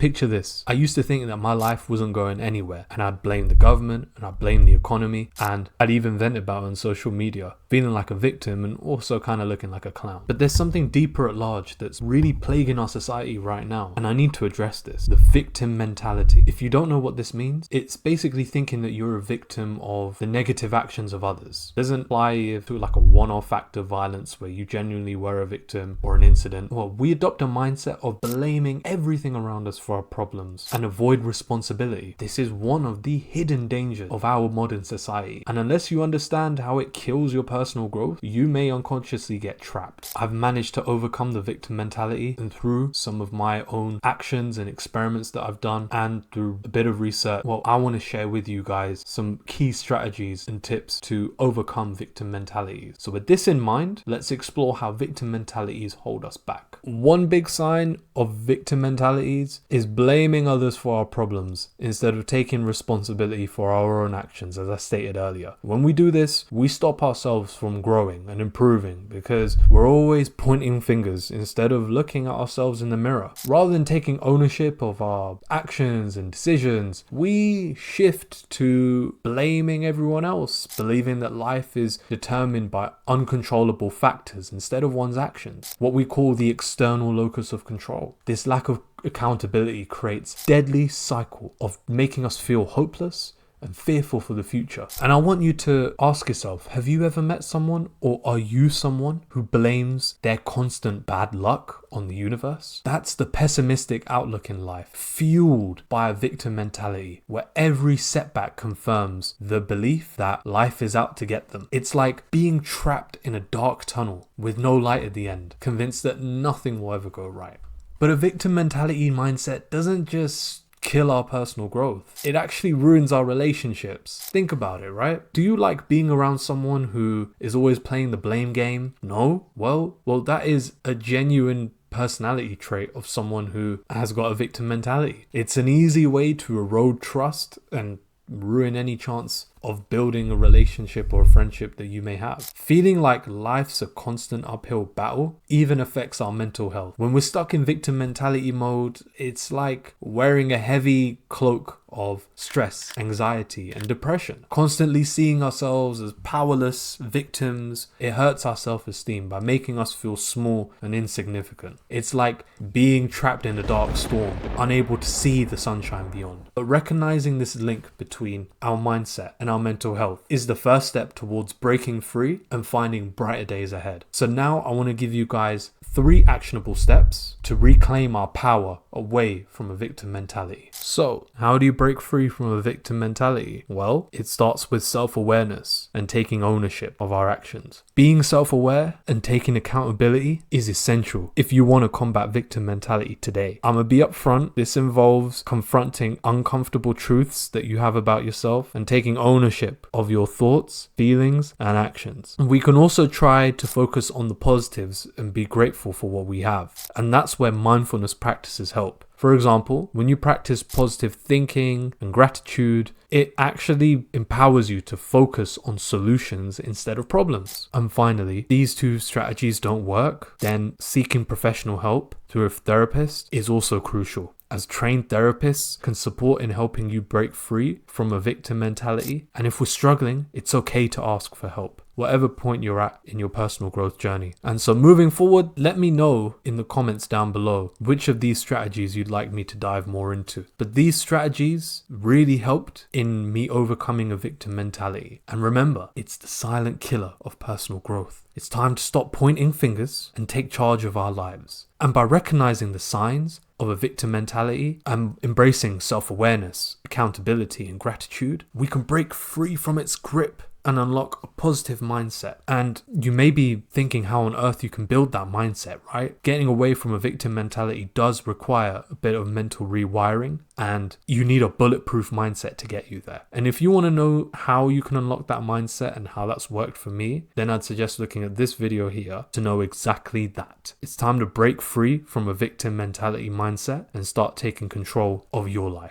Picture this. I used to think that my life wasn't going anywhere, and I'd blame the government and I'd blame the economy, and I'd even vent about it on social media, feeling like a victim and also kind of looking like a clown. But there's something deeper at large that's really plaguing our society right now, and I need to address this: the victim mentality. If you don't know what this means, it's basically thinking that you're a victim of the negative actions of others. It doesn't apply to like a one-off act of violence where you genuinely were a victim or an incident. Well, we adopt a mindset of blaming everything around us for our problems and avoid responsibility. This is one of the hidden dangers of our modern society, and unless you understand how it kills your personal growth, you may unconsciously get trapped. I've managed to overcome the victim mentality, and through some of my own actions and experiments that I've done, and through a bit of research, well, I want to share with you guys some key strategies and tips to overcome victim mentalities. So with this in mind, let's explore how victim mentalities hold us back. One big sign of victim mentalities is blaming others for our problems instead of taking responsibility for our own actions, as I stated earlier. When we do this, we stop ourselves from growing and improving because we're always pointing fingers instead of looking at ourselves in the mirror. Rather than taking ownership of our actions and decisions, we shift to blaming everyone else, believing that life is determined by uncontrollable factors instead of one's actions, what we call the external locus of control. This lack of accountability creates a deadly cycle of making us feel hopeless and fearful for the future. And I want you to ask yourself, have you ever met someone, or are you someone who blames their constant bad luck on the universe? That's the pessimistic outlook in life, fueled by a victim mentality where every setback confirms the belief that life is out to get them. It's like being trapped in a dark tunnel with no light at the end, convinced that nothing will ever go right. But a victim mentality mindset doesn't just kill our personal growth. It actually ruins our relationships. Think about it, right? Do you like being around someone who is always playing the blame game? No? Well, that is a genuine personality trait of someone who has got a victim mentality. It's an easy way to erode trust and ruin any chance of building a relationship or a friendship that you may have. Feeling like life's a constant uphill battle even affects our mental health. When we're stuck in victim mentality mode, it's like wearing a heavy cloak of stress, anxiety, and depression. Constantly seeing ourselves as powerless victims, it hurts our self-esteem by making us feel small and insignificant. It's like being trapped in a dark storm, unable to see the sunshine beyond. But recognizing this link between our mindset and our mental health is the first step towards breaking free and finding brighter days ahead. So now I want to give you guys 3 actionable steps to reclaim our power away from a victim mentality. So, how do you break free from a victim mentality? Well, it starts with self-awareness and taking ownership of our actions. Being self-aware and taking accountability is essential if you want to combat victim mentality today. I'm gonna be upfront. This involves confronting uncomfortable truths that you have about yourself and taking ownership of your thoughts, feelings, and actions. We can also try to focus on the positives and be grateful for what we have. And that's where mindfulness practices help. For example, when you practice positive thinking and gratitude, it actually empowers you to focus on solutions instead of problems. And finally, these 2 strategies don't work, then seeking professional help through a therapist is also crucial, as trained therapists can support in helping you break free from a victim mentality. And if we're struggling, it's okay to ask for help, whatever point you're at in your personal growth journey. And so moving forward, let me know in the comments down below which of these strategies you'd like me to dive more into. But these strategies really helped in me overcoming a victim mentality. And remember, it's the silent killer of personal growth. It's time to stop pointing fingers and take charge of our lives. And by recognizing the signs of a victim mentality and embracing self-awareness, accountability, and gratitude, we can break free from its grip and unlock a positive mindset. And you may be thinking how on earth you can build that mindset, right? Getting away from a victim mentality does require a bit of mental rewiring, and you need a bulletproof mindset to get you there. And if you want to know how you can unlock that mindset and how that's worked for me, then I'd suggest looking at this video here to know exactly that. It's time to break free from a victim mentality mindset and start taking control of your life.